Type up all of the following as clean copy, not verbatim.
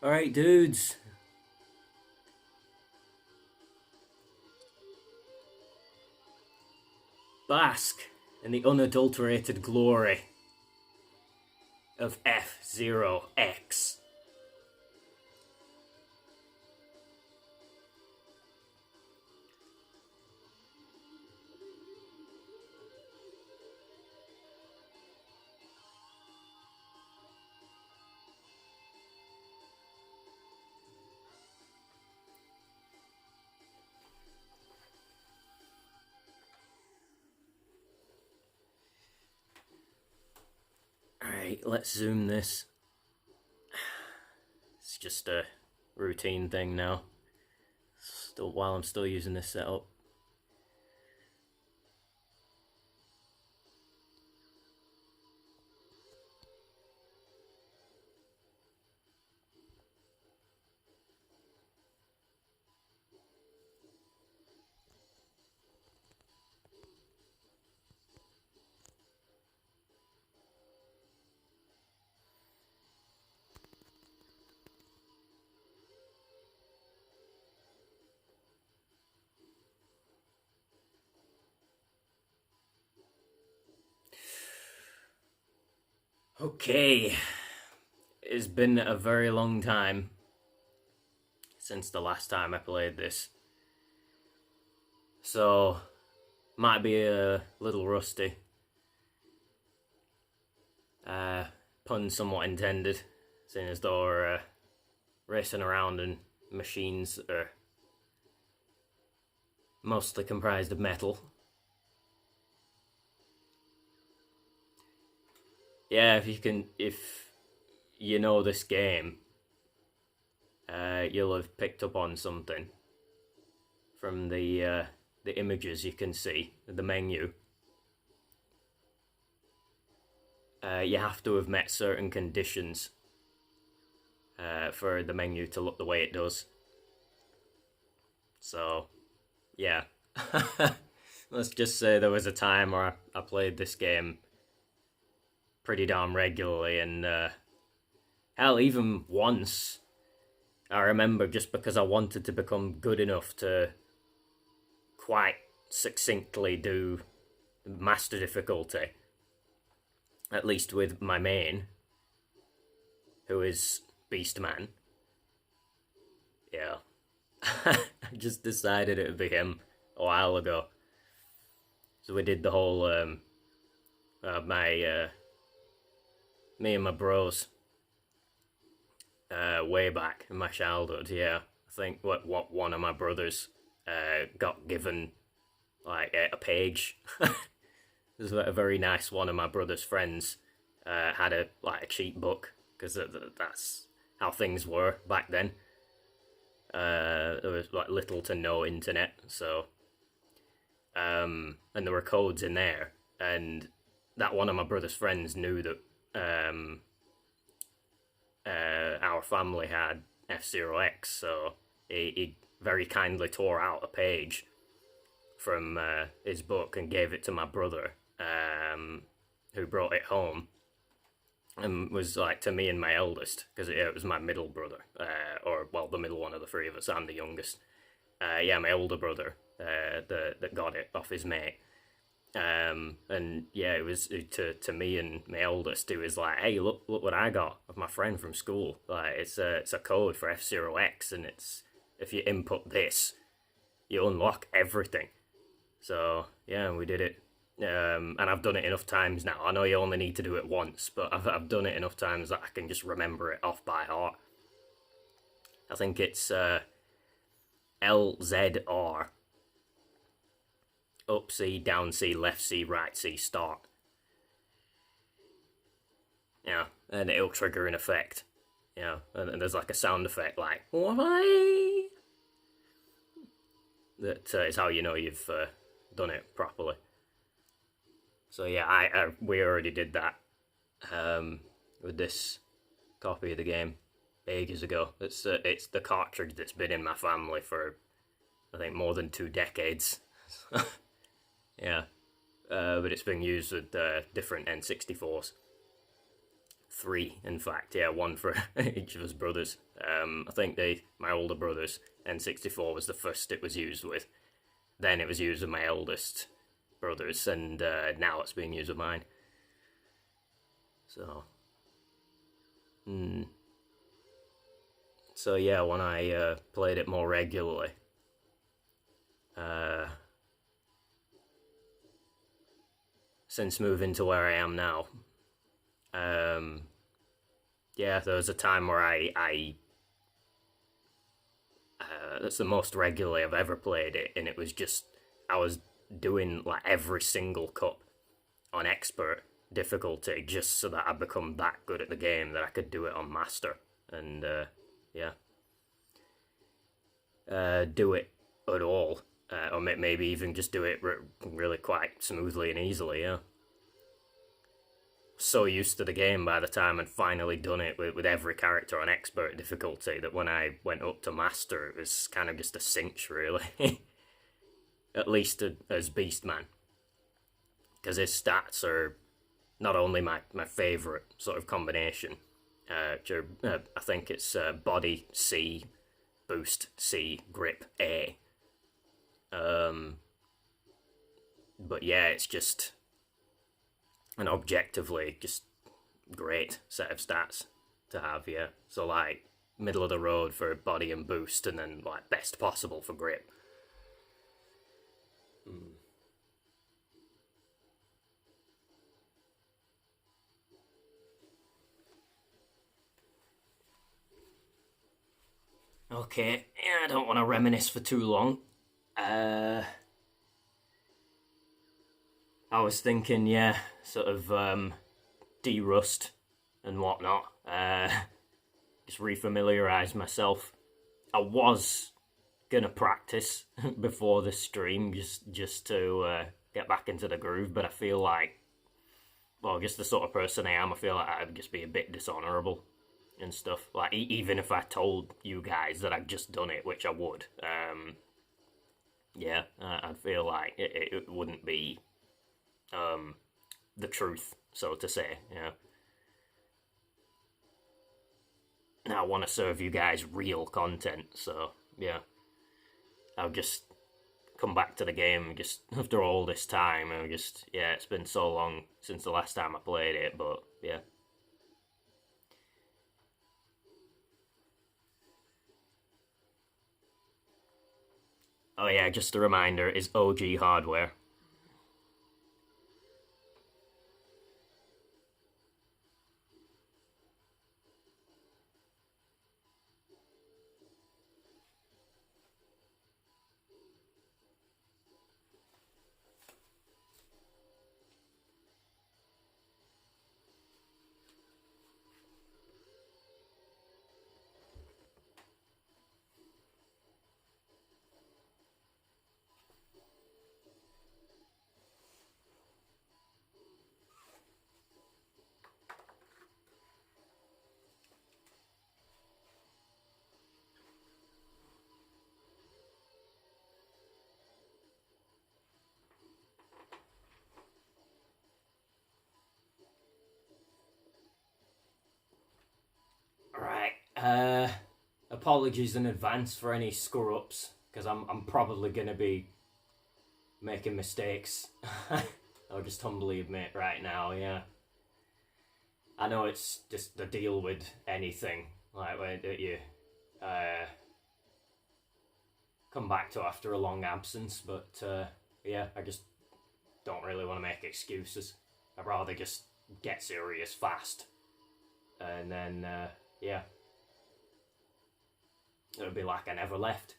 Alright, dudes. Bask in the unadulterated glory of F-Zero X. Alright, let's zoom this. It's just a routine thing now. Still, while I'm still using this setup. Okay, it's been a very long time since the last time I played this, so might be a little rusty. Pun somewhat intended, seeing as though we're racing around and machines are mostly comprised of metal. Yeah, if you know this game, you'll have picked up on something from the images you can see, the menu. You have to have met certain conditions for the menu to look the way it does. So, yeah. Let's just say there was a time where I played this game pretty darn regularly, and hell, even once, I remember just because I wanted to become good enough to quite succinctly do master difficulty, at least with my main, who is Beastman. Yeah. I just decided it would be him a while ago. So we did the whole me and my bros way back in my childhood. Yeah, I think what one of my brothers got given like a page. It was a very nice one of my brother's friends had a cheat book because that's how things were back then. There was like little to no internet, so and there were codes in there, and that one of my brother's friends knew that our family had F-Zero X, so he very kindly tore out a page from his book and gave it to my brother, who brought it home and was like to me and my eldest, because it was my middle brother, or well, the middle one of the three of us. I'm the youngest. Yeah, my older brother that got it off his mate. And yeah, it was to me and my eldest. It was like, hey, look what I got of my friend from school. Like it's a code for F-Zero X, and it's if you input this, you unlock everything. So yeah, we did it. And I've done it enough times now. I know you only need to do it once, but I've done it enough times that I can just remember it off by heart. I think it's LZR. Up C, down C, left C, right C, start. Yeah, and it'll trigger an effect. Yeah, and there's like a sound effect like why. That is how you know you've done it properly. So yeah, we already did that with this copy of the game ages ago. It's the cartridge that's been in my family for I think more than 2 decades. Yeah, but it's been used with different N64s three, in fact. Yeah, one for each of us brothers. I think my older brothers, N64 was the first it was used with. Then it was used with my eldest brothers, and now it's being used with mine. So, so yeah, when I played it more regularly, since moving to where I am now, yeah, there was a time where I that's the most regularly I've ever played it, and it was just I was doing like every single cup on expert difficulty just so that I'd become that good at the game that I could do it on master, and yeah, do it at all, or maybe even just do it really quite smoothly and easily. Yeah, so used to the game by the time I'd finally done it with every character on expert difficulty that when I went up to master, it was kind of just a cinch, really. At least as Beastman. Because his stats are not only my favourite sort of combination, I think it's body C, boost C, grip A. But yeah, it's just an objectively just great set of stats to have, yeah. So like middle of the road for body and boost, and then like best possible for grip. Okay, yeah, I don't want to reminisce for too long. I was thinking, yeah, sort of de-rust and whatnot. Just refamiliarize myself. I was gonna practice before the stream just to get back into the groove, but I feel like, well, just the sort of person I am, I feel like I'd just be a bit dishonorable and stuff. Like even if I told you guys that I'd just done it, which I would, yeah, I'd feel like it wouldn't be the truth, so to say. Yeah. Now I want to serve you guys real content, so yeah, I'll just come back to the game just after all this time. And just, yeah, it's been so long since the last time I played it, but yeah. Oh yeah, just a reminder, is OG hardware. Right. Apologies in advance for any screw ups, because I'm probably gonna be making mistakes. I'll just humbly admit right now, yeah. I know it's just the deal with anything, like when you uh, come back to after a long absence, but yeah, I just don't really want to make excuses. I'd rather just get serious fast, and then yeah, it'll be like I never left.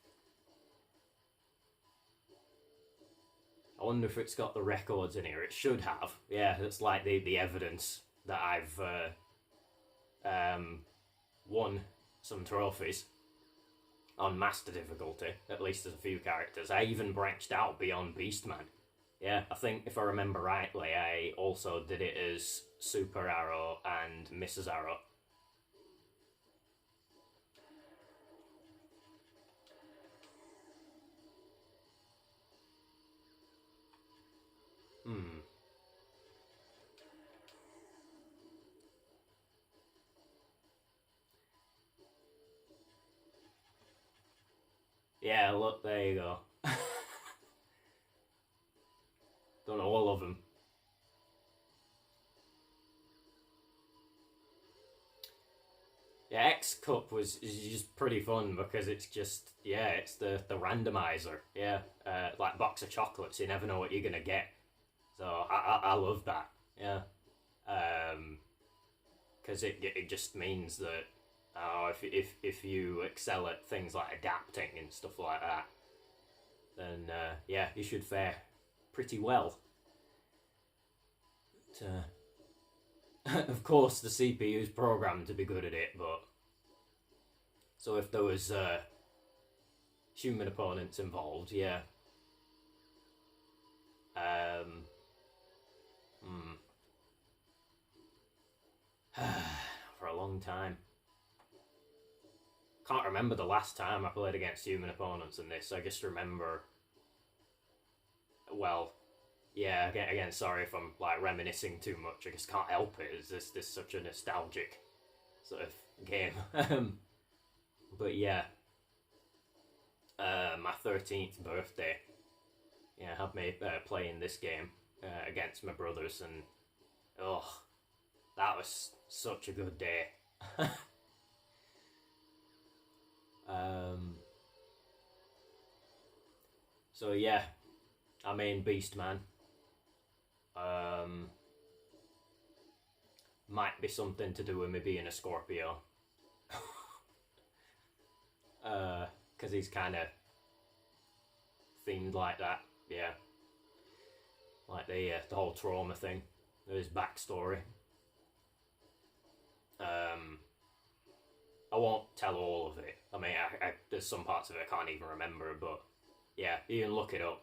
I wonder if it's got the records in here. It should have. Yeah, it's like the evidence that I've won some trophies on master difficulty. At least there's a few characters. I even branched out beyond Beastman. Yeah, I think if I remember rightly, I also did it as Super Arrow and Mrs. Arrow. Hmm. Yeah, look, there you go. Done all of them. Yeah, X Cup was is just pretty fun because it's just yeah, it's the randomizer. Yeah, like box of chocolates. You never know what you're gonna get. So I love that. Yeah, because it just means that if you excel at things like adapting and stuff like that, then yeah, you should fare pretty well. Of course, the CPU is programmed to be good at it, but so if there was human opponents involved, yeah. Um, hmm. For a long time. Can't remember the last time I played against human opponents in this. I just remember, well, yeah. Again, sorry if I'm like reminiscing too much. I just can't help it. It's this such a nostalgic sort of game. But yeah, my 13th birthday, yeah, had me playing this game against my brothers, and oh, that was such a good day. um, so yeah, I mean Beast Man. Um, might be something to do with me being a Scorpio. Because he's kind of themed like that. Yeah, like the whole trauma thing, his backstory. Um, I won't tell all of it. I mean, there's some parts of it I can't even remember, but yeah, you can look it up.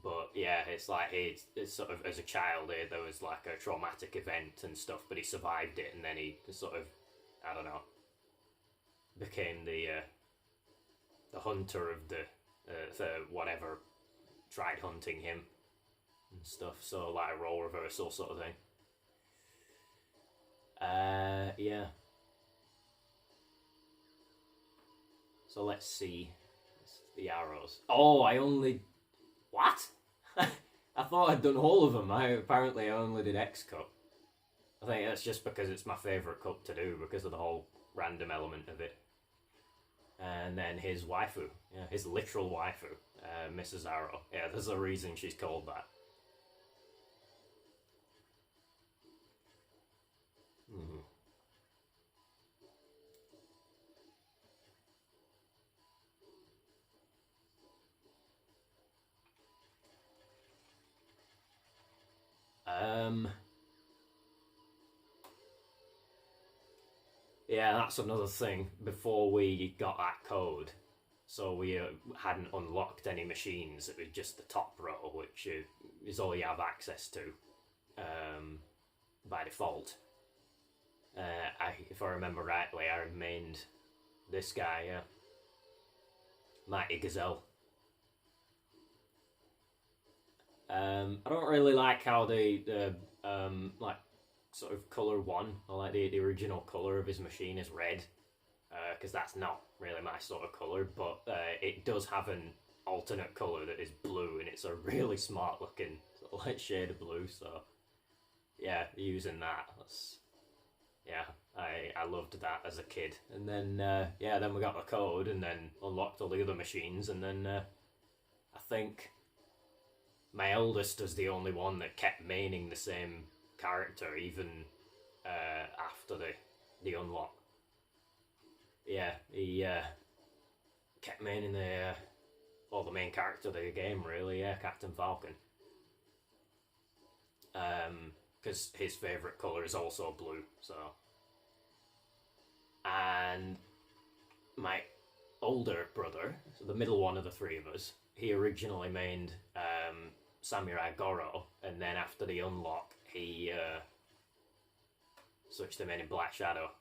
But yeah, it's like it's sort of as a child, there was like a traumatic event and stuff, but he survived it, and then he sort of, I don't know, became the hunter of the whatever tried hunting him and stuff. So like a role reversal sort of thing. Yeah. So let's see. The arrows. Oh, I only what? I thought I'd done all of them. I only did X Cup. I think that's just because it's my favourite cup to do because of the whole random element of it. And then his waifu, yeah, his literal waifu, Mrs. Arrow. Yeah, there's a reason she's called that. Mm-hmm. Um, yeah, that's another thing. Before we got that code, so we hadn't unlocked any machines. It was just the top row, which is all you have access to by default. If I remember rightly, I remained this guy, Mighty Gazelle. I don't really like how the like sort of color one, or like the original color of his machine is red, because that's not really my sort of color. But it does have an alternate color that is blue, and it's a really smart looking sort of like shade of blue. So yeah, using that, yeah, I loved that as a kid. And then yeah, then we got the code, and then unlocked all the other machines, and then I think my eldest is the only one that kept maining the same character even after the unlock. Yeah, he kept maining the main character of the game really. Yeah, Captain Falcon. Because his favorite color is also blue. So, and my older brother, so the middle one of the three of us, he originally mained Samurai Goro, and then after the unlock, he switched him in Black Shadow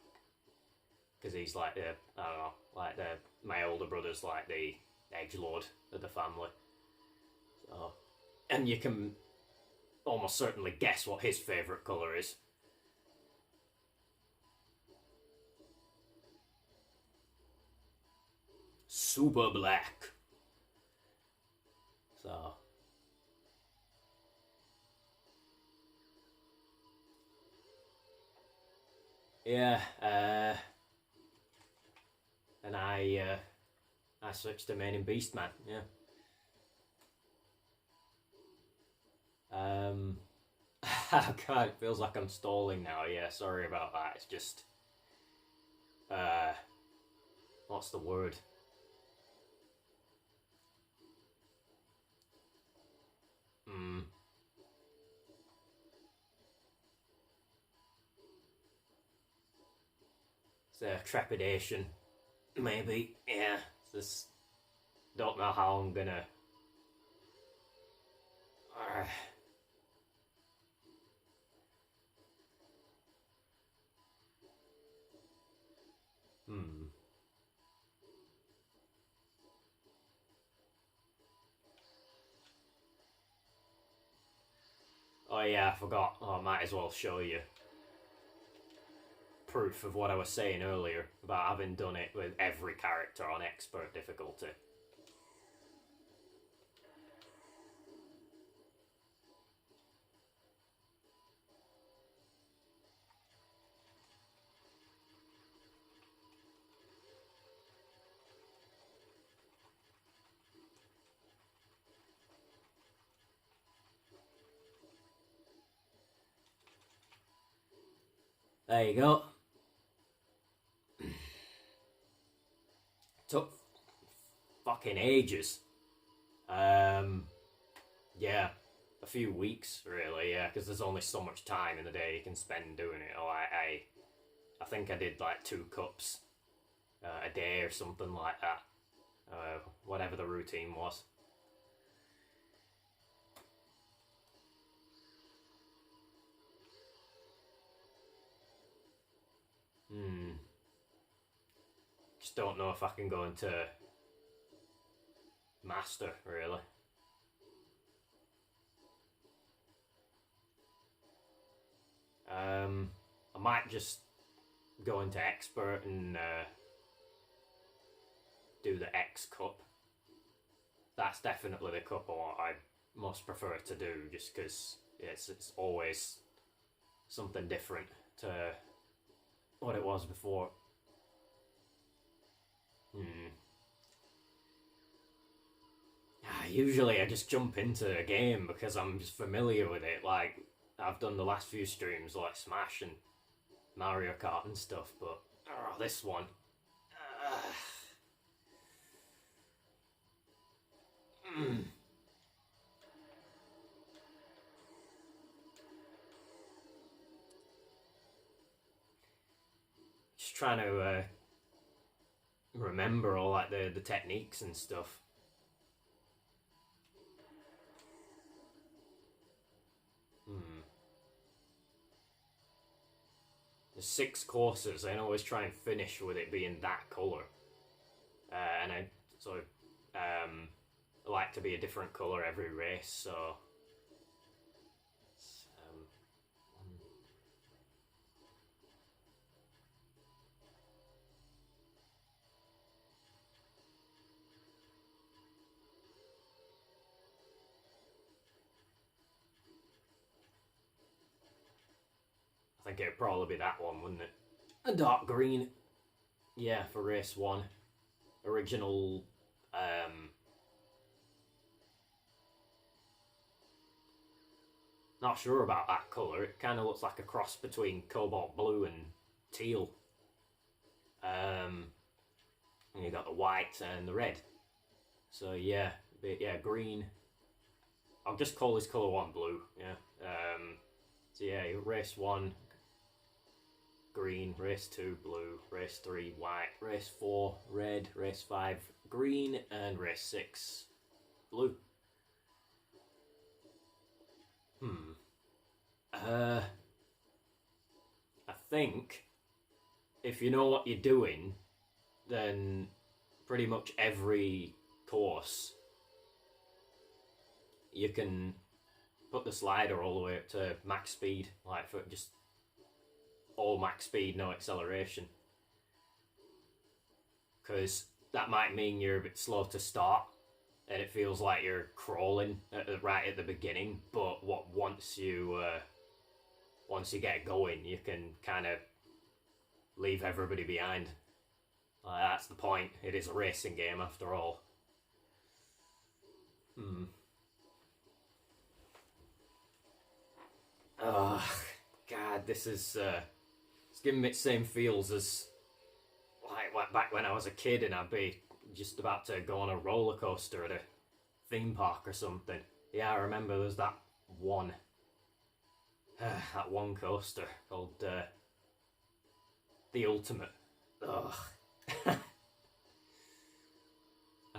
because he's like the I don't know, like the my older brother's like the edge lord of the family. So, and you can almost certainly guess what his favorite color is. Super black. So yeah, and I switched to main in Beastman. Yeah. God, it feels like I'm stalling now. Yeah, sorry about that. It's just, uh, what's the word? Hmm. It's a trepidation, maybe. Yeah. It's just don't know how I'm gonna. Uh, hmm. Oh yeah, I forgot. Oh, I might as well show you proof of what I was saying earlier about having done it with every character on expert difficulty. There you go. Took fucking ages. Yeah, a few weeks really. Yeah, because there's only so much time in the day you can spend doing it. Oh, I think I did like 2 cups a day or something like that. Whatever the routine was. Hmm. Just don't know if I can go into master really. I might just go into expert and do the X cup. That's definitely the cup I most prefer to do, just because it's always something different to what it was before. Hmm. Usually I just jump into a game because I'm just familiar with it. Like I've done the last few streams like Smash and Mario Kart and stuff, but this one. Mm, just trying to remember all like the techniques and stuff. Hmm. There's 6 courses. I always try and finish with it being that color, and I sort of like to be a different color every race. So um, I think it'd probably be that one, wouldn't it? A dark green. Yeah, for race 1. Original. Not sure about that color. It kind of looks like a cross between cobalt blue and teal. And you got the white and the red. So yeah, yeah, green. I'll just call this color 1 blue. Yeah. So yeah, race 1 green, race 2 blue, race 3 white, race 4 red, race 5 green, and race 6 blue. Hmm. I think if you know what you're doing, then pretty much every course you can put the slider all the way up to max speed, like for just all max speed, no acceleration. Because that might mean you're a bit slow to start, and it feels like you're crawling right at the beginning. But once you get going, you can kind of leave everybody behind. That's the point. It is a racing game after all. Oh, God, this is it's giving me the same feels as like back when I was a kid and I'd be just about to go on a roller coaster at a theme park or something. Yeah, I remember there's that one coaster called the Ultimate. Ugh. I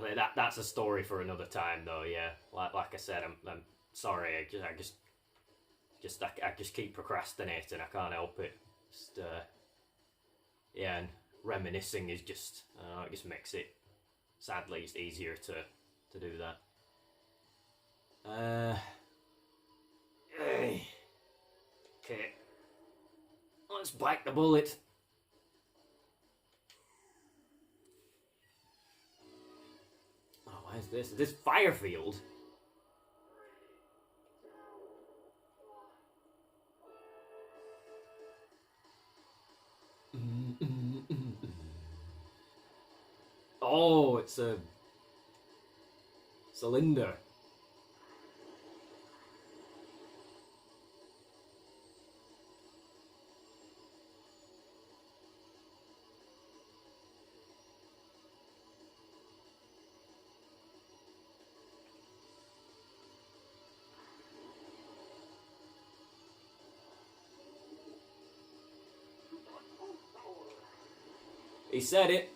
mean, that's a story for another time, though. Yeah, like I said, I'm sorry. I just keep procrastinating. I can't help it. Just yeah, and reminiscing is just it just makes it, sadly, it's easier to do that. Okay, let's bite the bullet. Oh, what is this? Is this Firefield? Oh, it's a cylinder. He said it.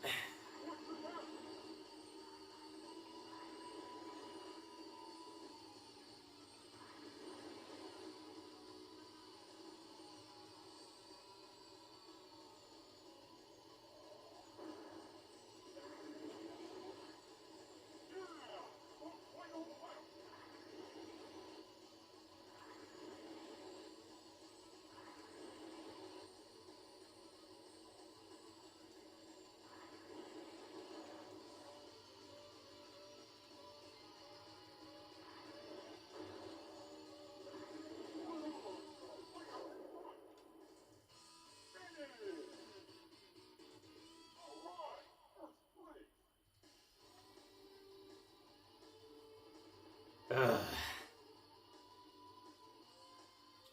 Ugh.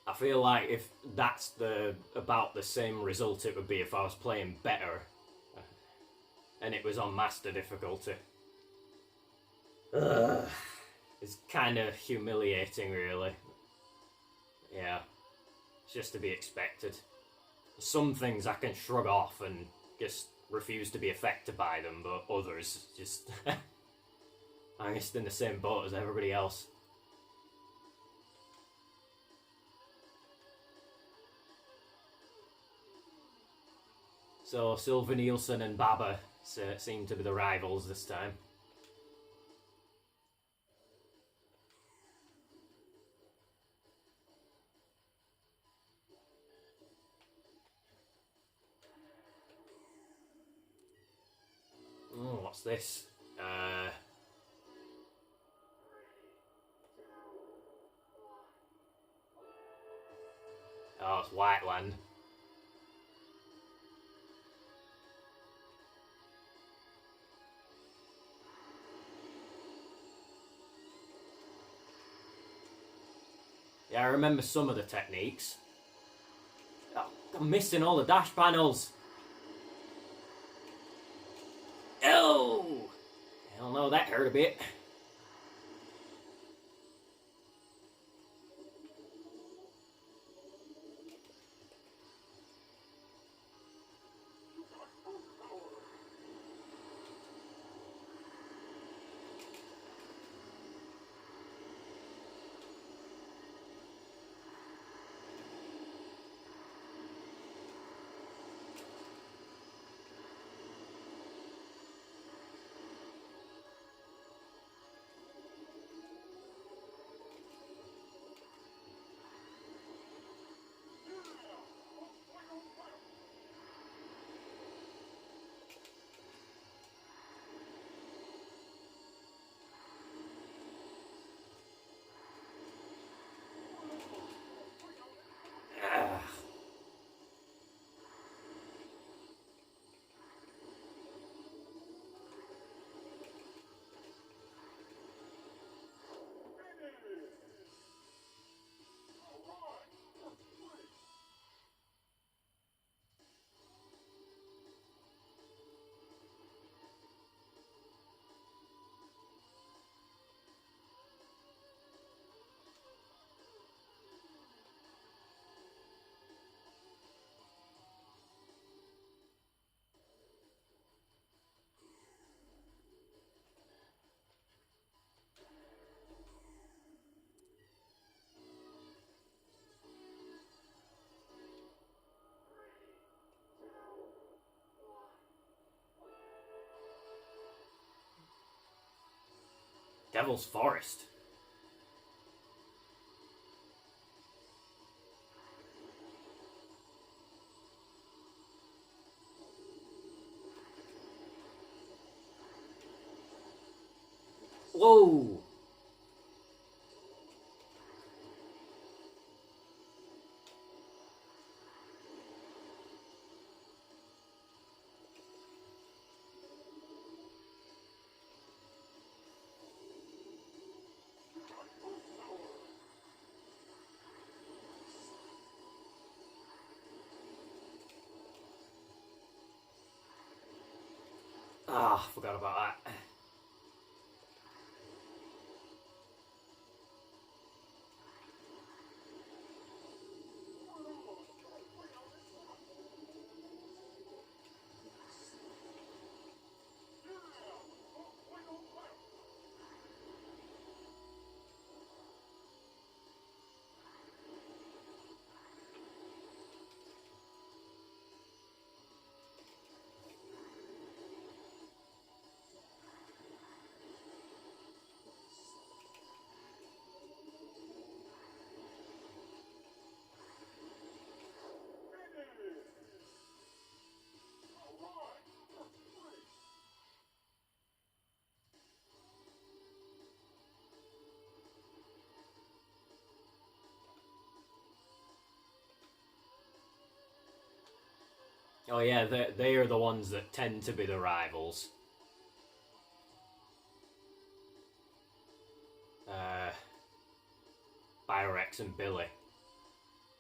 I feel like if that's about the same result it would be if I was playing better and it was on master difficulty. Ugh. It's kind of humiliating, really. Yeah, it's just to be expected. Some things I can shrug off and just refuse to be affected by them, but others just I'm just in the same boat as everybody else. So Sylvan Nielsen and Baba seem to be the rivals this time. Oh, what's this? Oh, it's Whiteland. Yeah, I remember some of the techniques. Oh, I'm missing all the dash panels. Oh! Hell no, that hurt a bit. Devil's Forest. Whoa! Ah, forgot about that. Oh yeah, they are the ones that tend to be the rivals. Uh, Biorex and Billy,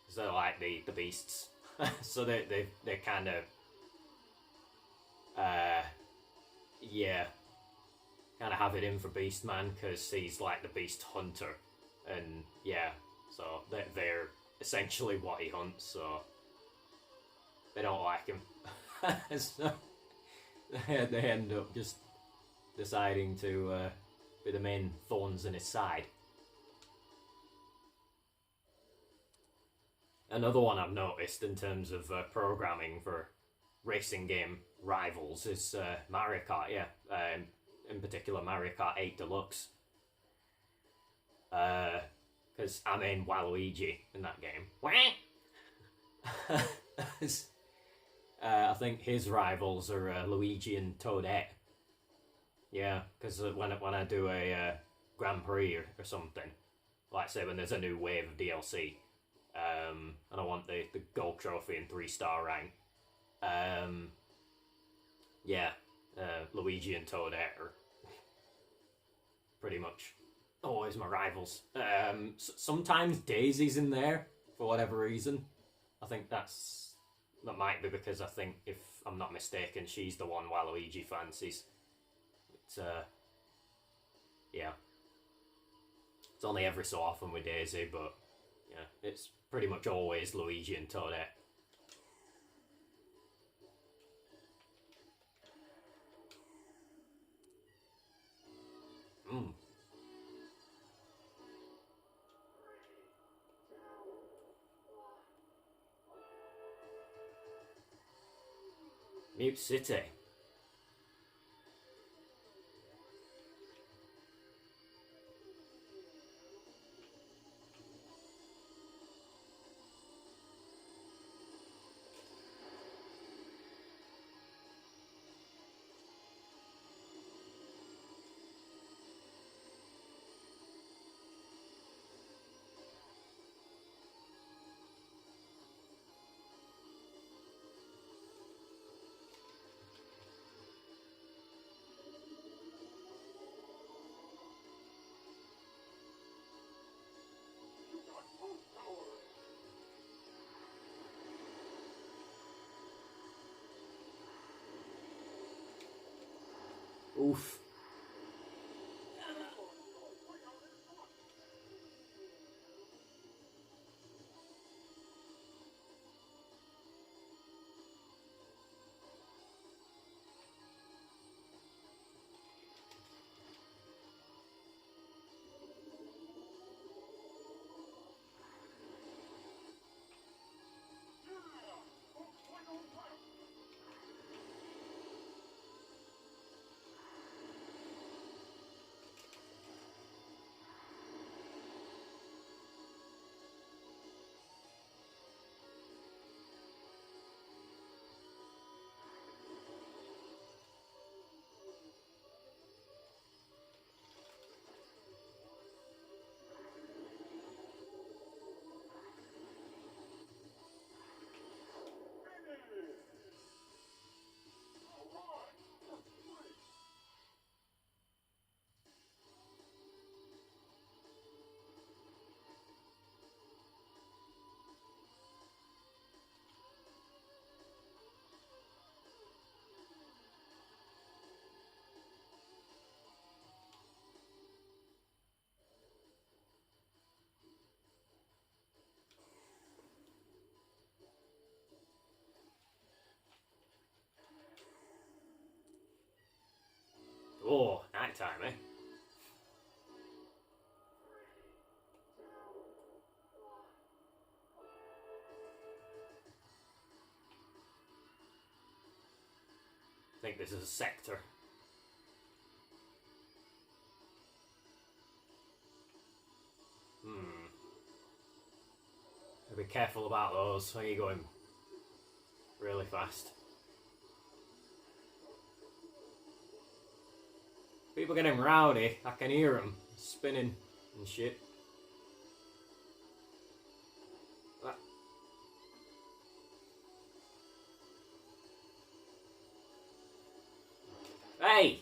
because they're like the beasts. So they kind of yeah, kind of have it in for Beastman because he's like the Beast Hunter, and yeah, so they're essentially what he hunts. So they don't like him. So they end up just deciding to be the main thorns in his side. Another one I've noticed in terms of programming for racing game rivals is Mario Kart. Yeah, in particular Mario Kart 8 Deluxe. Because I mean Waluigi in that game. I think his rivals are Luigi and Toadette. Yeah, because when I do a Grand Prix or something, like say when there's a new wave of DLC, and I want the gold trophy and 3-star rank, yeah, Luigi and Toadette are pretty much always my rivals. Sometimes Daisy's in there for whatever reason. I think that might be because I think, if I'm not mistaken, she's the one Waluigi fancies. Yeah, it's only every so often with Daisy, but yeah, it's pretty much always Luigi and Toadette. Mm. Mute City. Oof. think this is a sector. Be careful about those when you're going really fast. People getting rowdy, I can hear them spinning and shit. Hey!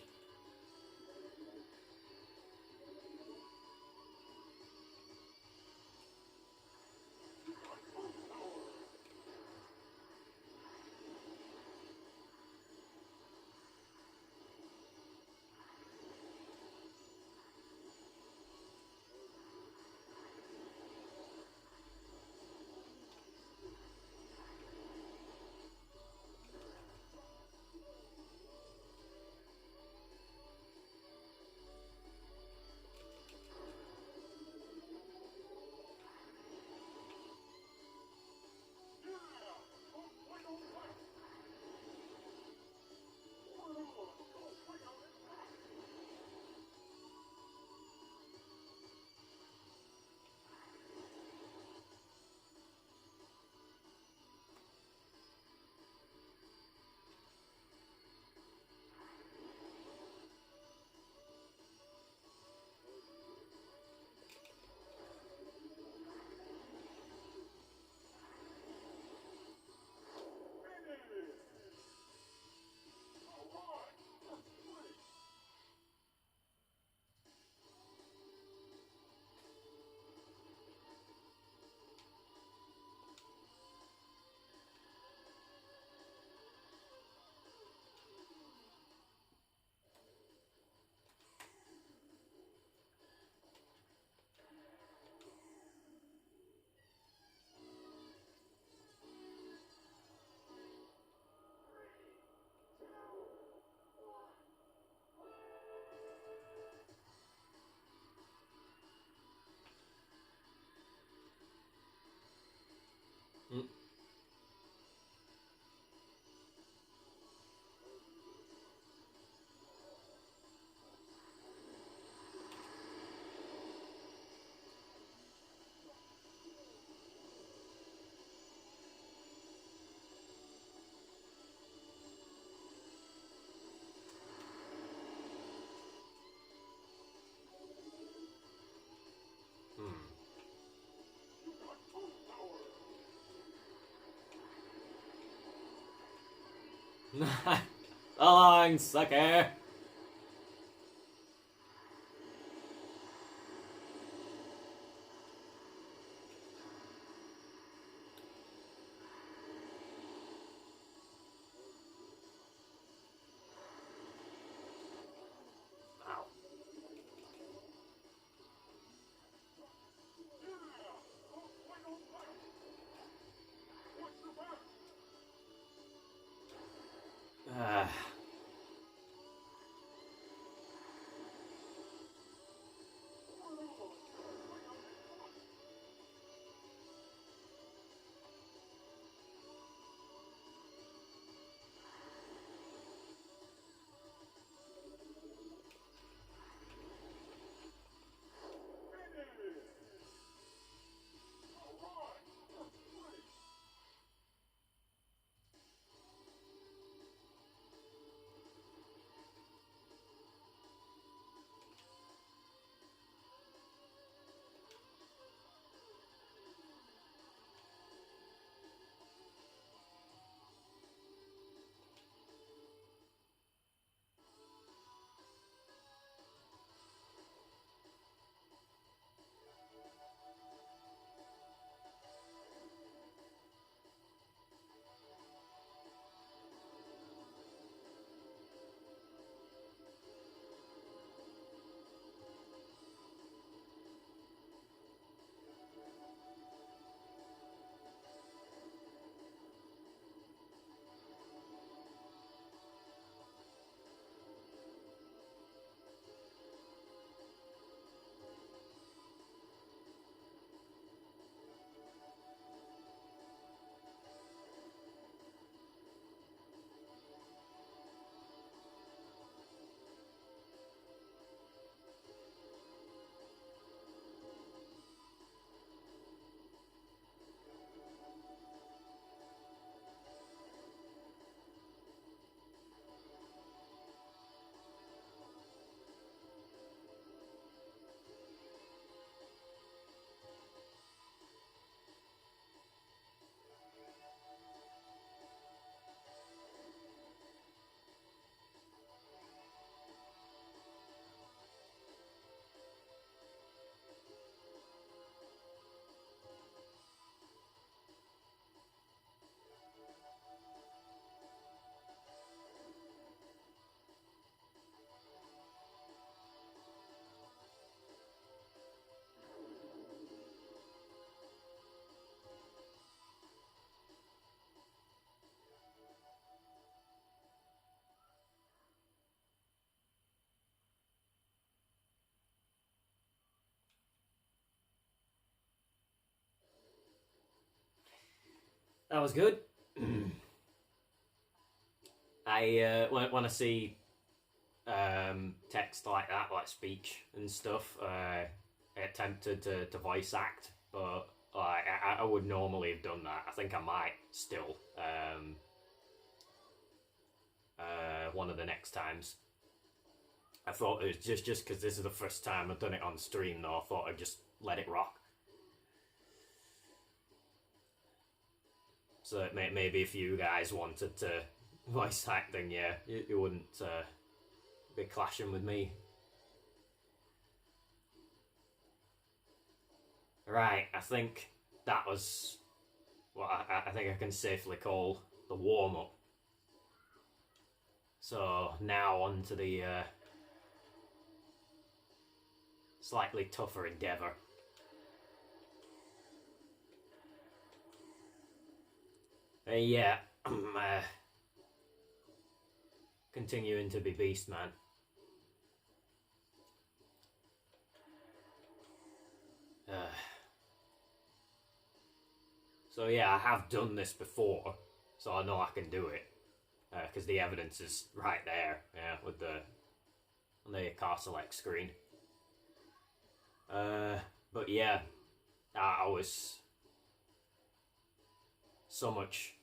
The line, sucker! That was good. I when I see text like that, like speech and stuff, I attempted to voice act, but like I would normally have done that. I think I might still one of the next times. I thought it was just because this is the first time I've done it on stream, though. I thought I'd just let it rock. So maybe if you guys wanted to voice act, then yeah, you wouldn't be clashing with me. Right, I think that was what I think I can safely call the warm up. So now on to the slightly tougher endeavour. Yeah, continuing to be Beastman. So yeah, I have done this before, so I know I can do it because the evidence is right there. Yeah, with the on the car select screen. But yeah, I was so much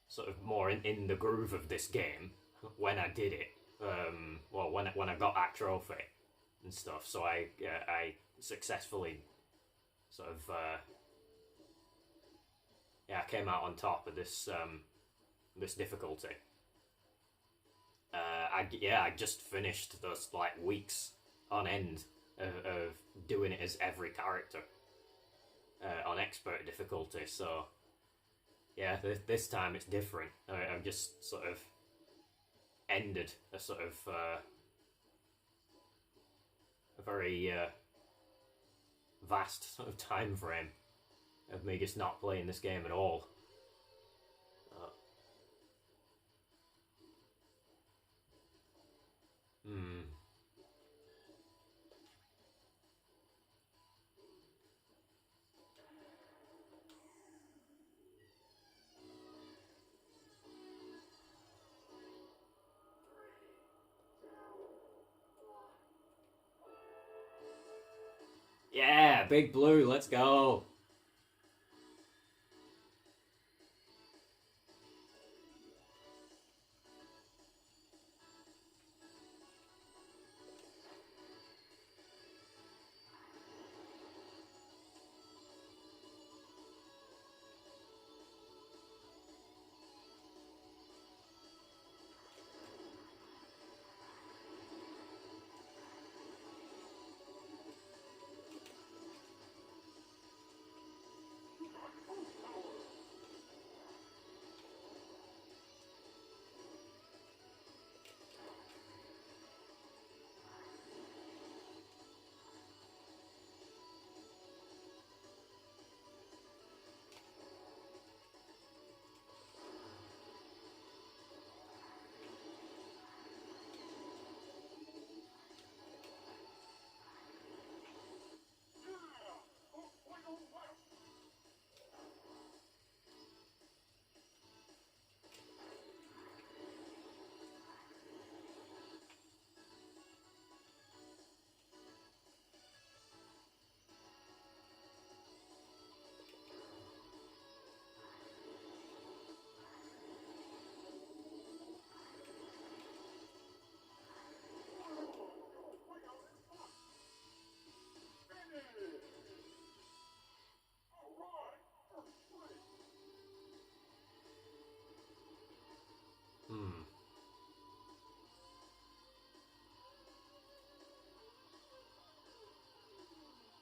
sort of more in the groove of this game when I did it. Well, when I got that trophy and stuff, so I successfully sort of I came out on top of this this difficulty. I just finished those like weeks on end of doing it as every character on expert difficulty. So yeah, this time it's different. I've just sort of ended a sort of a very vast sort of time frame of me just not playing this game at all. Yeah, Big Blue, let's go.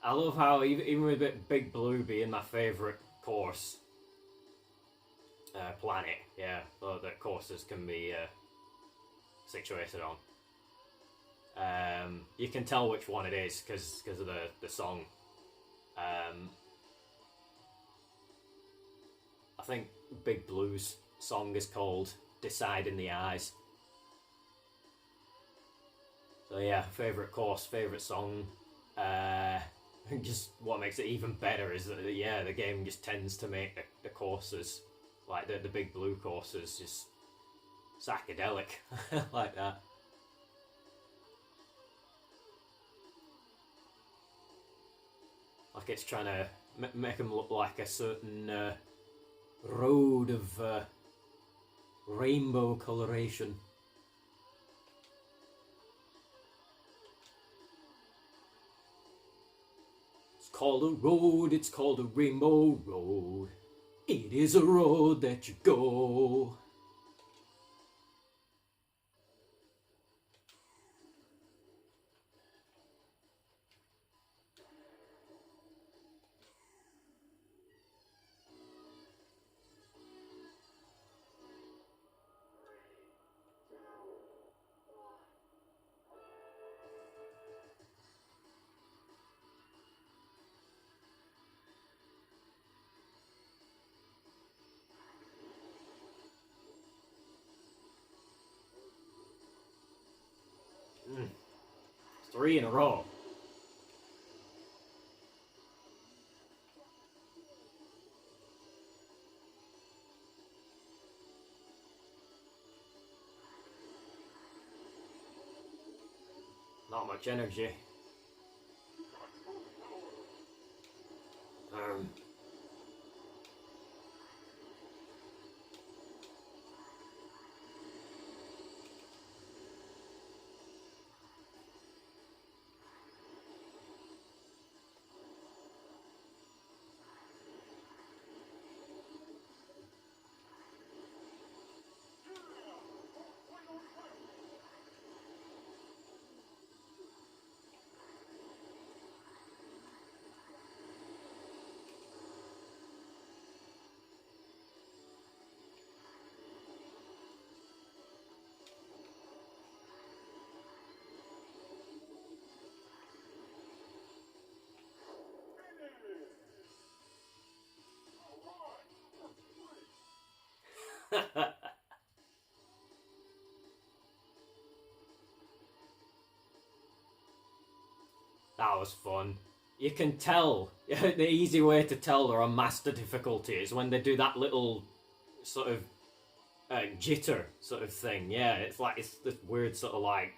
I love how even with Big Blue being my favourite course planet, yeah, that courses can be situated on. You can tell which one it is because of the song. I think Big Blue's song is called "Decide in the Eyes." So yeah, favourite course, favourite song. Just what makes it even better is that yeah, the game just tends to make the courses like the big blue coasters, just psychedelic like that. Like it's trying to make them look like a certain road of rainbow coloration. It's called a road, it's called a rainbow road. It is a road that you go. Mm. 3 in a row. Not much energy. That was fun. You can tell, the easy way to tell they're on master difficulty is when they do that little sort of jitter sort of thing. Yeah, it's like, it's this weird sort of like,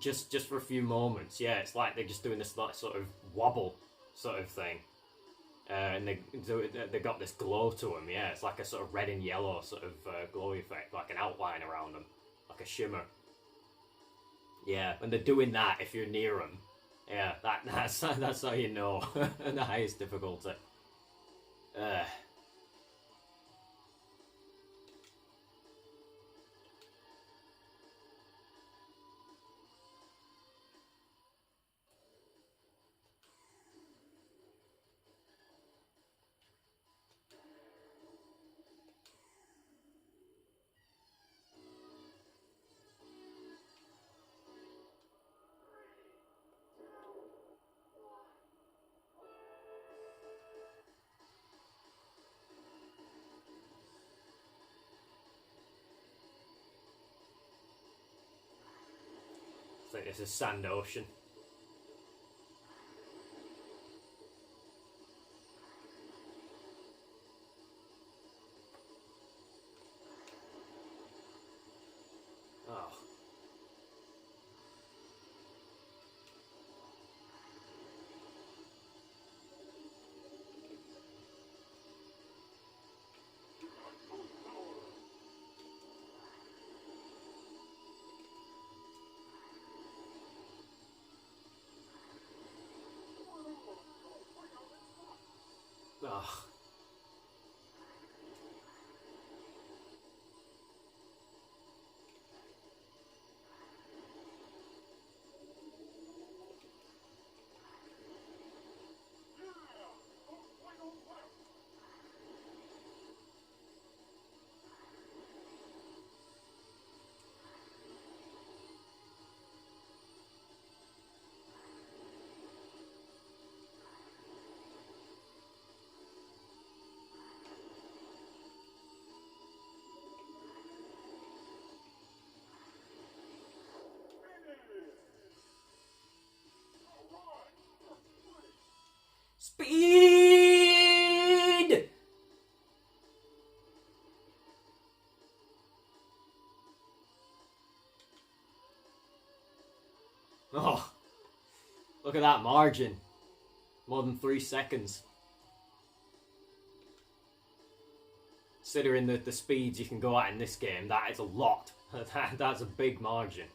just for a few moments. Yeah, it's like they're just doing this like sort of wobble sort of thing. And they got this glow to them. Yeah, it's like a sort of red and yellow sort of glow effect, like an outline around them, like a shimmer. Yeah, when they're doing that, if you're near them, yeah, that's how you know. The highest difficulty. I think this is Sand Ocean. Oh. Oh. Speed! Look at that margin. More than 3 seconds. Considering the speeds you can go at in this game, that is a lot. That's a big margin.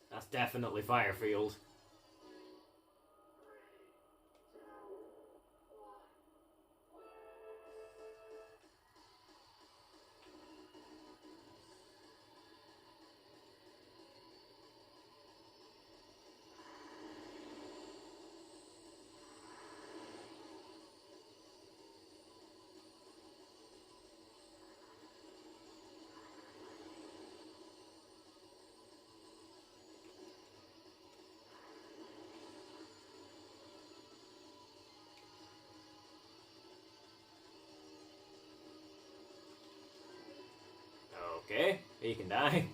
That's definitely Firefield. Okay, he can die.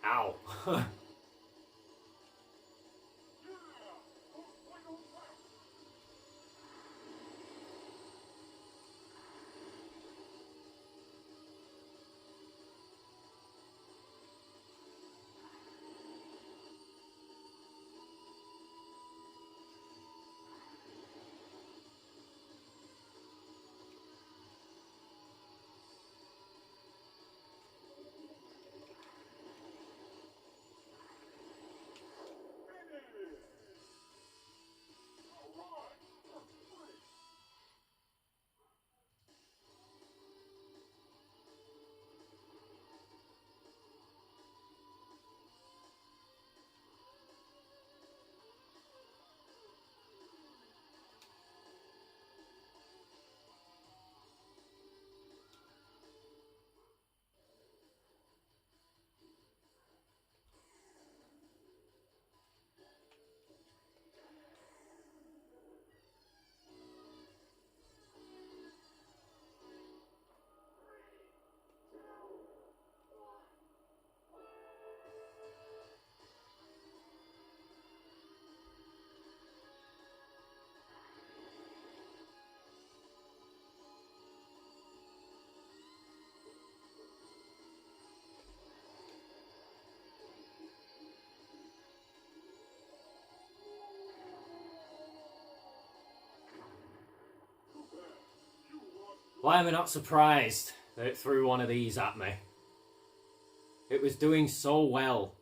Ow. Why am I not surprised that it threw one of these at me? It was doing so well.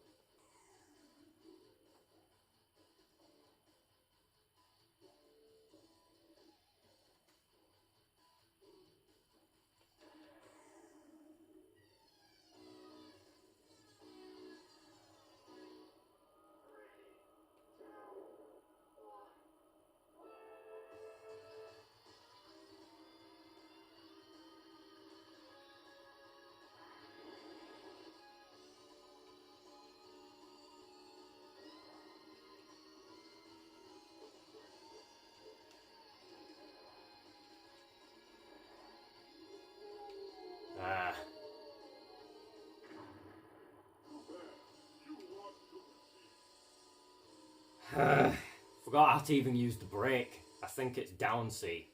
Forgot how to even use the brake. I think it's down C.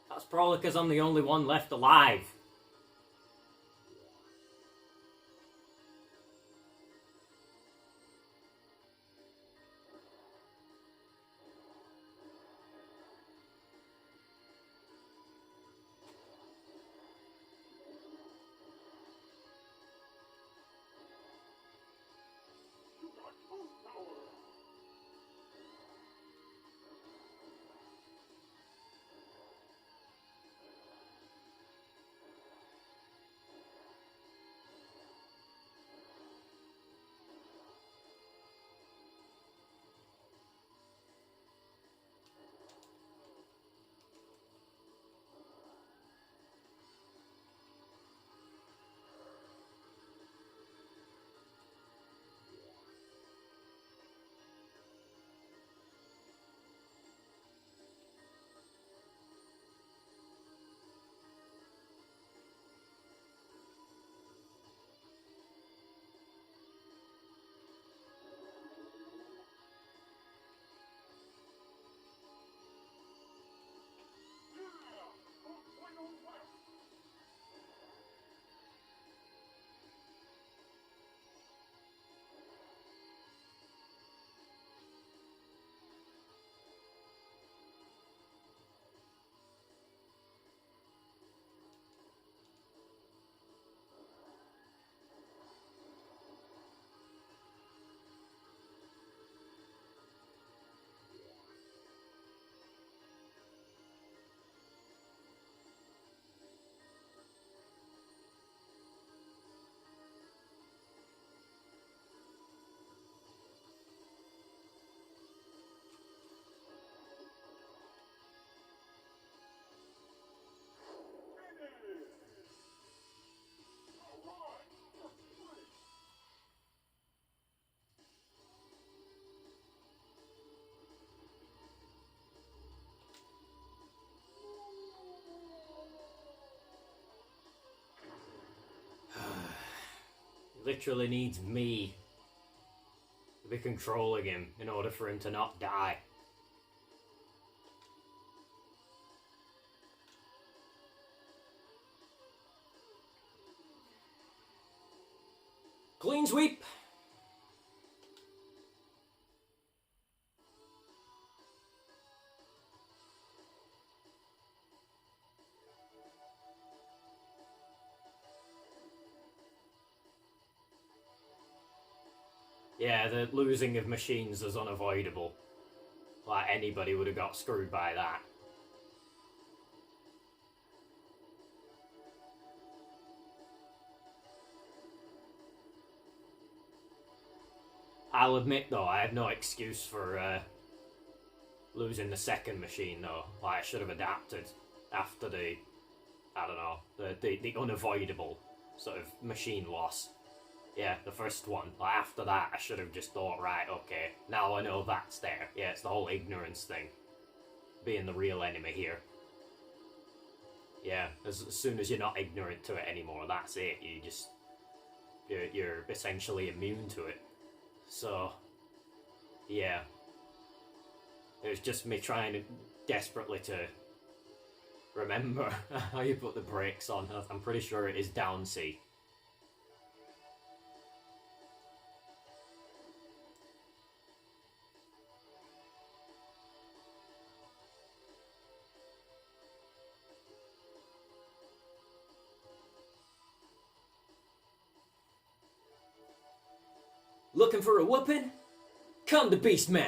That's probably because I'm the only one left alive. Literally needs me to be controlling him in order for him to not die. Clean sweep! Yeah, the losing of machines is unavoidable. Like, anybody would have got screwed by that. I'll admit, though, I have no excuse for losing the second machine, though. Like, I should have adapted. after the, I don't know, the unavoidable sort of machine loss. Yeah, the first one. Like, after that, I should have just thought, right, okay, now I know that's there. Yeah, it's the whole ignorance thing. Being the real enemy here. Yeah, as soon as you're not ignorant to it anymore, that's it. You're essentially immune to it. So, yeah. It was just me trying to desperately to remember how you put the brakes on. I'm pretty sure it is down C. Looking for a whooping? Come to Beastman!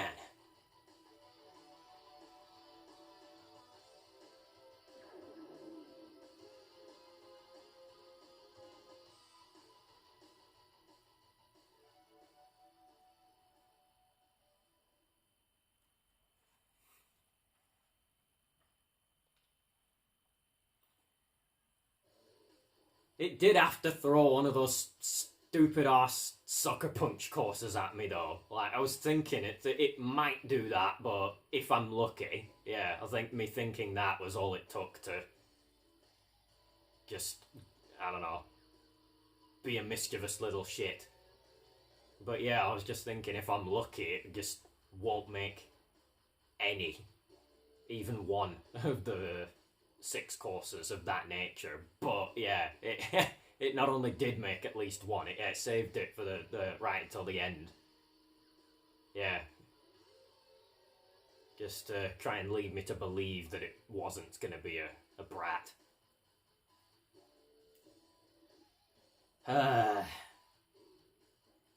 It did have to throw one of those stupid ass sucker punch courses at me though. Like, I was thinking it might do that, but if I'm lucky, yeah, I think me thinking that was all it took to just, I don't know, be a mischievous little shit. But yeah, I was just thinking if I'm lucky, it just won't make any, even one of the 6 courses of that nature. But yeah, it it not only did make at least one, it saved it for the right until the end. Yeah. Just to try and lead me to believe that it wasn't going to be a brat.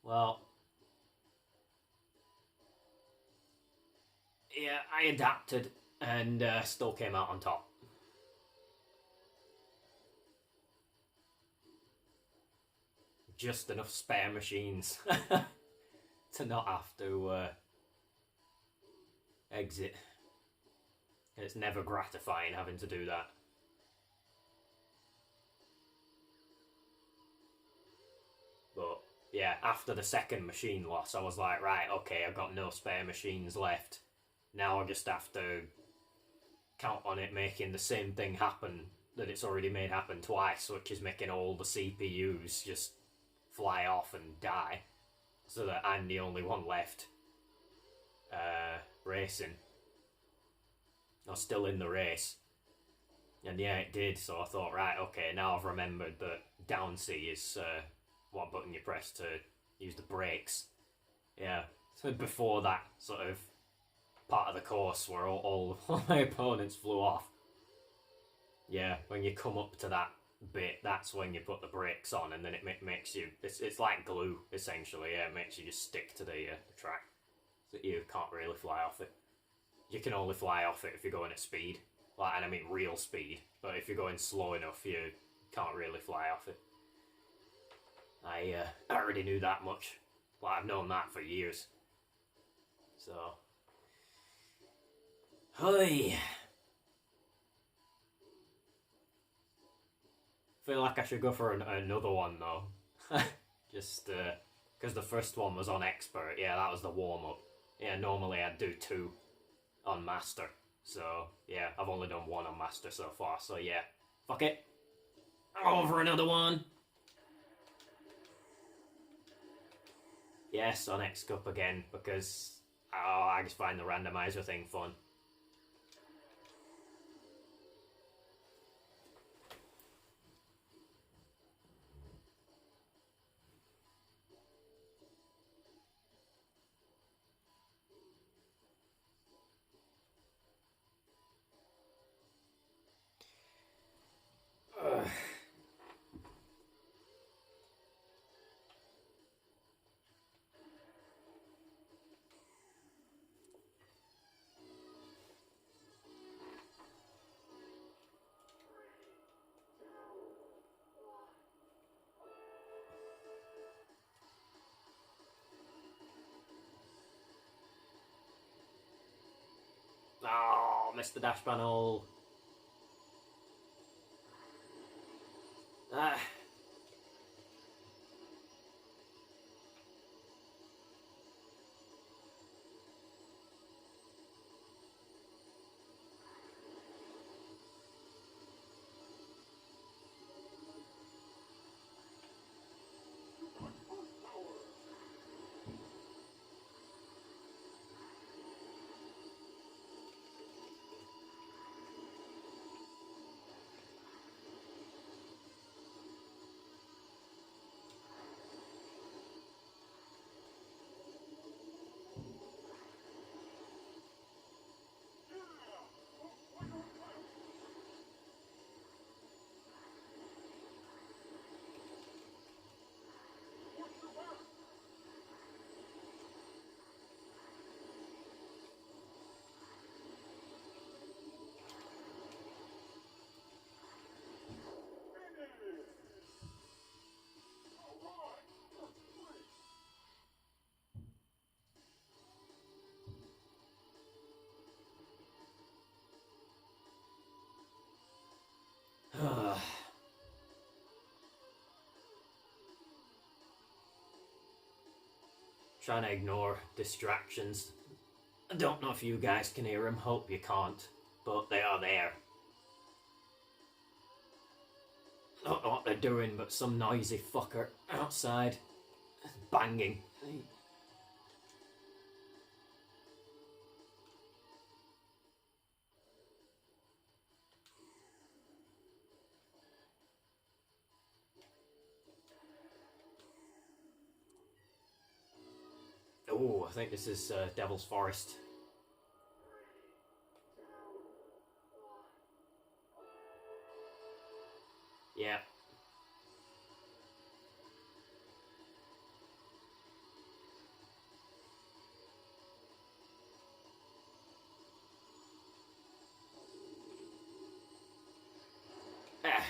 Well, yeah, I adapted and still came out on top. Just enough spare machines to not have to exit. It's never gratifying having to do that. But yeah, after the second machine loss, I was like, right, okay, I've got no spare machines left. Now I just have to count on it making the same thing happen that it's already made happen twice, which is making all the CPUs just fly off and die, so that I'm the only one left racing. I was still in the race. And yeah, it did, so I thought, right, okay, now I've remembered that down C is what button you press to use the brakes. Yeah, so before that sort of part of the course where all my opponents flew off. Yeah, when you come up to that bit, that's when you put the brakes on, and then it makes you, it's like glue, essentially. Yeah, it makes you just stick to the track, so you can't really fly off it. You can only fly off it if you're going at speed, like, and I mean real speed, but if you're going slow enough, you can't really fly off it. I already knew that much. Like, I've known that for years. So, hey, feel like I should go for another one though. Just because the first one was on expert. Yeah, that was the warm up. Yeah, normally I'd do 2 on master. So yeah, I've only done 1 on master so far. So yeah, fuck it. I'll go for another one. Yes, on X Cup again, because I just find the randomizer thing fun. Oh, Mr. Dash Panel. Ah. Trying to ignore distractions. I don't know if you guys can hear them, hope you can't, but they are there. Don't know what they're doing, but some noisy fucker outside banging. Oh, I think this is Devil's Forest. Yeah. Ah.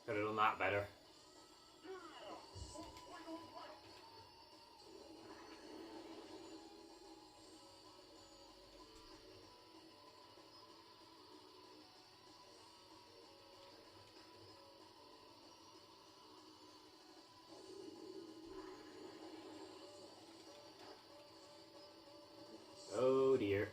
Could have done that better. Oh dear.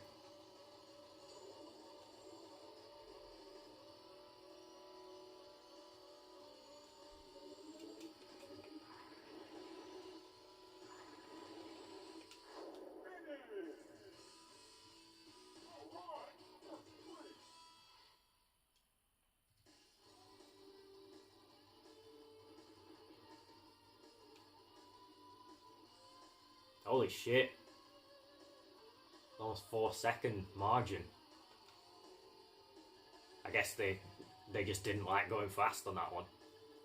Holy shit. Almost 4-second margin. I guess they just didn't like going fast on that one.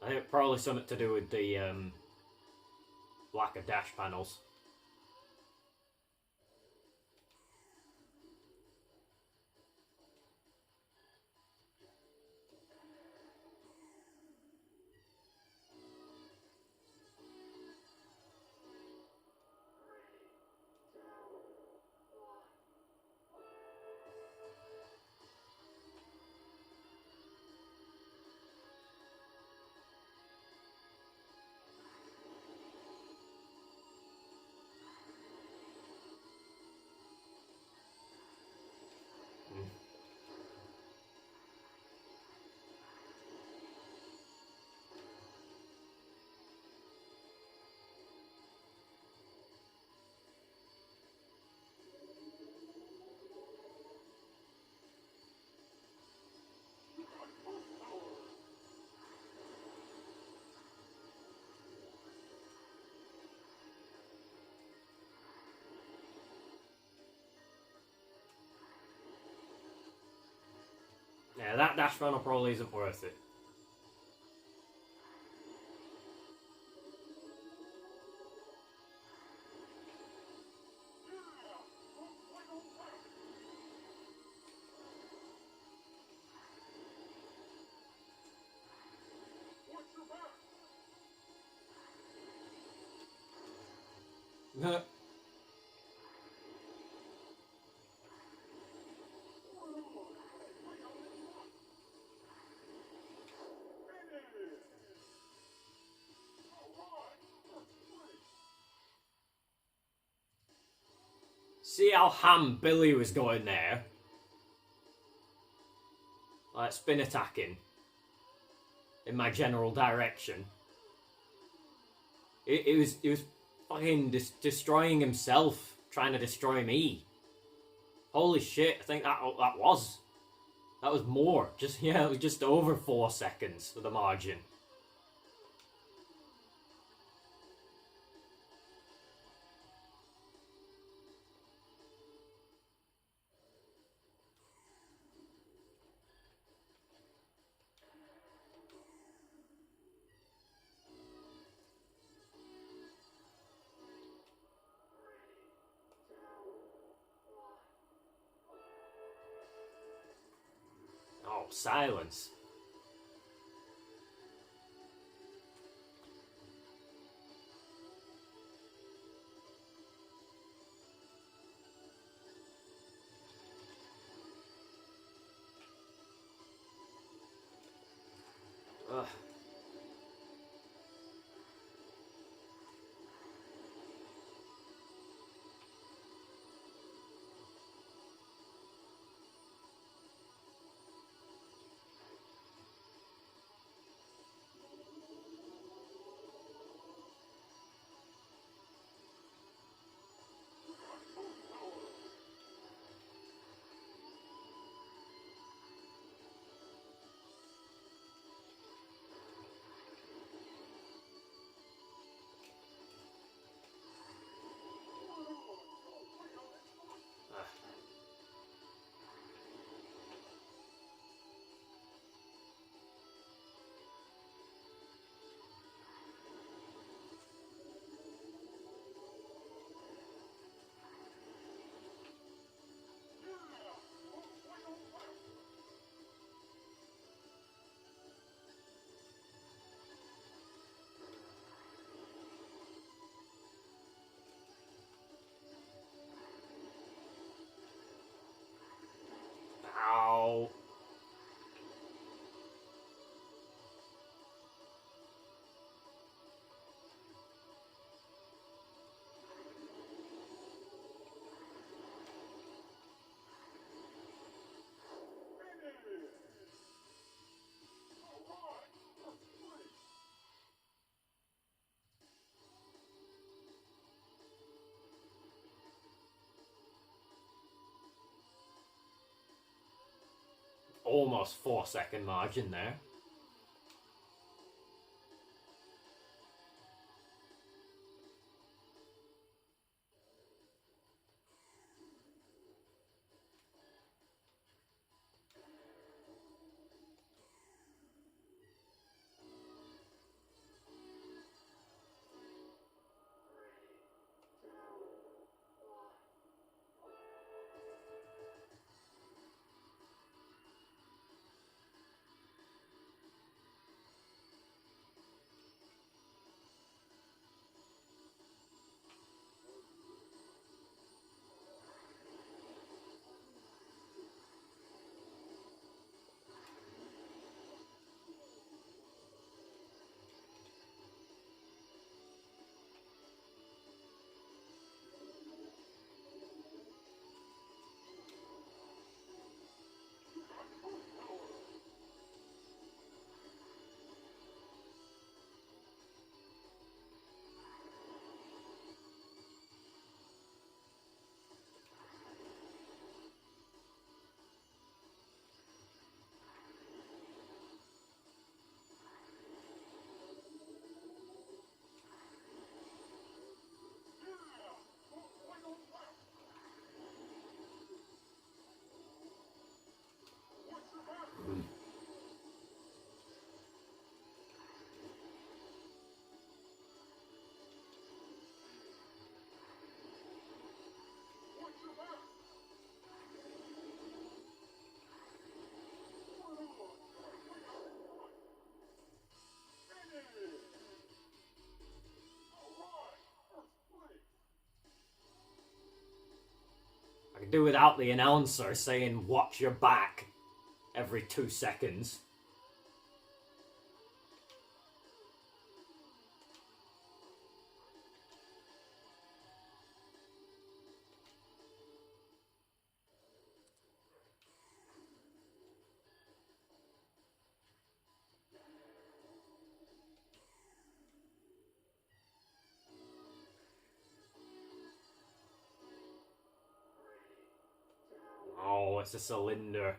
I think probably something to do with the lack of dash panels. Yeah, that dash runner probably isn't worth it. See how ham Billy was going there? Like spin attacking in my general direction. It was fucking destroying himself, trying to destroy me. Holy shit! I think that was more. Just yeah, it was just over 4 seconds for the margin. Oh, silence. Ugh. Ow. Almost 4-second margin there. do without the announcer saying "watch your back" every 2 seconds. Oh, it's a cylinder.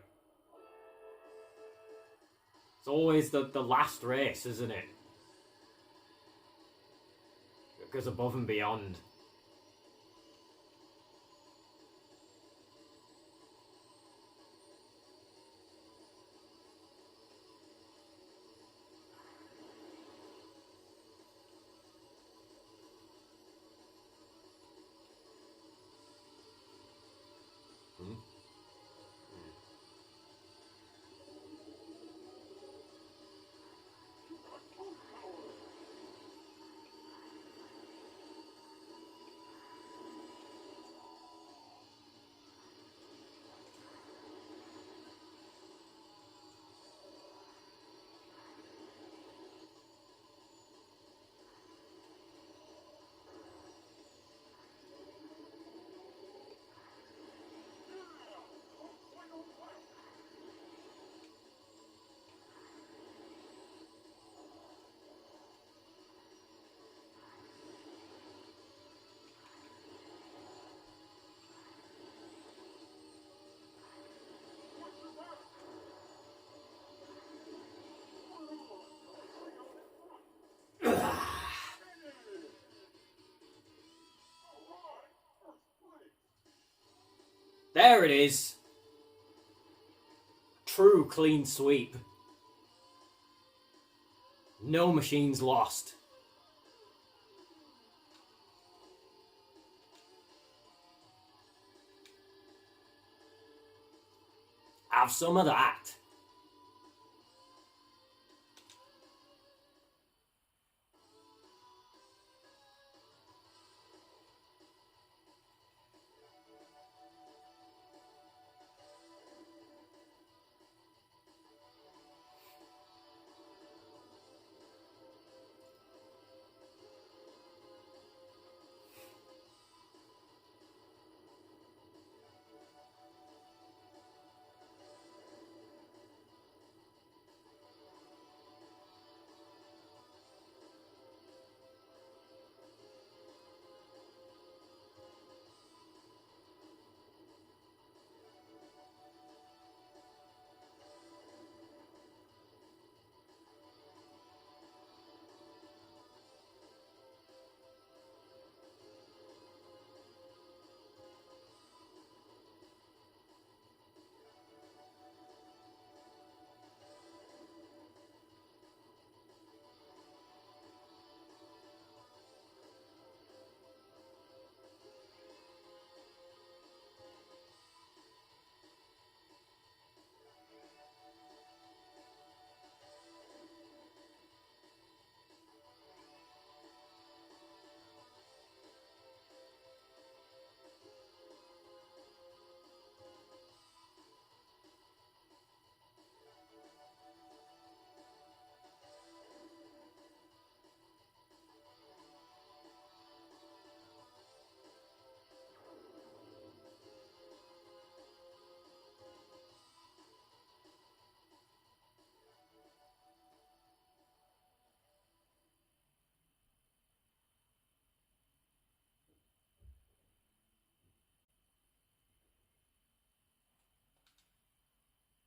It's always the last race, isn't it? It goes above and beyond. There it is. True clean sweep. No machines lost. Have some of that.